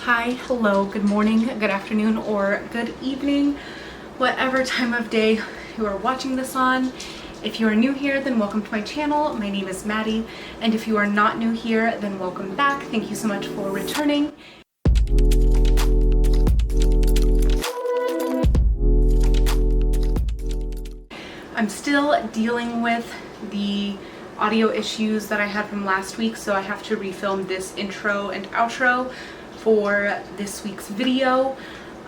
Hi, hello, good morning, good afternoon, or good evening, whatever time of day you are watching this on. If you are new here, then welcome to my channel. My name is Maddie, and if you are not new here, then welcome back. Thank you so much for returning. I'm still dealing with the audio issues that I had from last week, so I have to refilm this intro and outro for this week's video.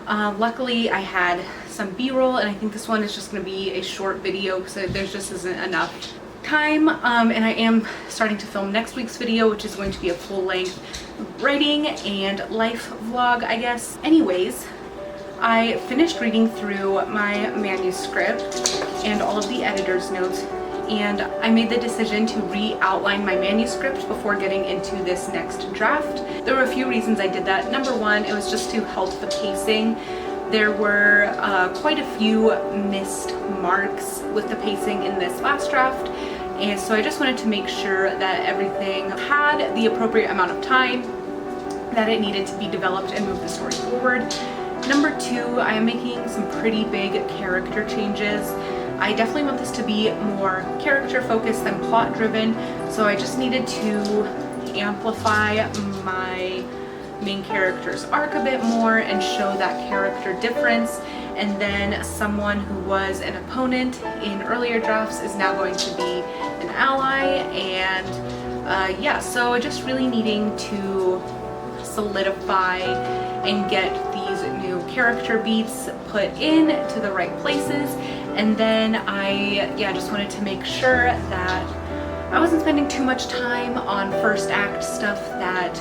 Luckily I had some b-roll, and I think this one is just going to be a short video because there just isn't enough time, and I am starting to film next week's video, which is going to be a full-length writing and life vlog, I guess. Anyways, I finished reading through my manuscript and all of the editor's notes, and I made the decision to re-outline my manuscript before getting into this next draft. There were a few reasons I did that. Number one, it was just to help the pacing. There were quite a few missed marks with the pacing in this last draft, and so I just wanted to make sure that everything had the appropriate amount of time that it needed to be developed and move the story forward. Number two, I am making some pretty big character changes. I definitely want this to be more character focused than plot driven, so I just needed to amplify my main character's arc a bit more and show that character difference. And then someone who was an opponent in earlier drafts is now going to be an ally, and yeah, so just really needing to solidify and get these new character beats put in to the right places. And then I just wanted to make sure that I wasn't spending too much time on first act stuff that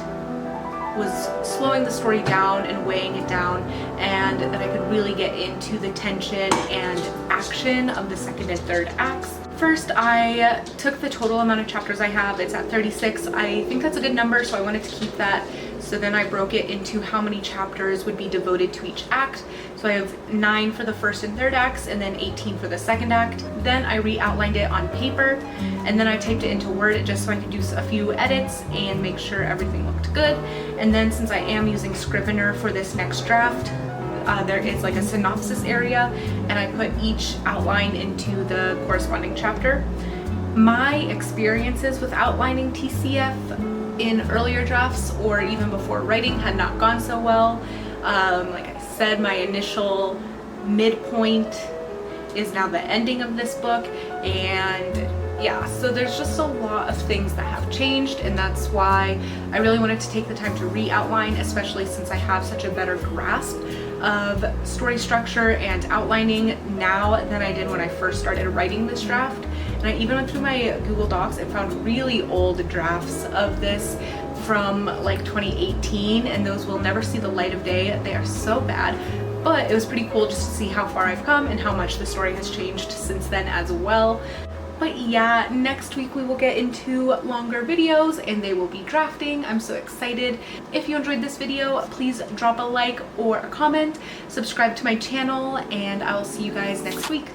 was slowing the story down and weighing it down, and that I could really get into the tension and action of the second and third acts. First, I took the total amount of chapters I have. It's at 36. I think that's a good number, so I wanted to keep that. So then I broke it into how many chapters would be devoted to each act. So I have 9 for the first and third acts, and then 18 for the second act. Then I re-outlined it on paper, and then I typed it into Word just so I could do a few edits and make sure everything looked good. And then since I am using Scrivener for this next draft, there is like a synopsis area, and I put each outline into the corresponding chapter. My experiences with outlining TCF in earlier drafts or even before writing had not gone so well. Like I said, my initial midpoint is now the ending of this book, and yeah, so there's just a lot of things that have changed, and that's why I really wanted to take the time to re-outline, especially since I have such a better grasp of story structure and outlining now than I did when I first started writing this draft. And I even went through my Google Docs and found really old drafts of this from like 2018, and those will never see the light of day. They are so bad, but it was pretty cool just to see how far I've come and how much the story has changed since then as well. But yeah, next week we will get into longer videos and they will be drafting. I'm so excited. If you enjoyed this video, please drop a like or a comment, subscribe to my channel, and I will see you guys next week.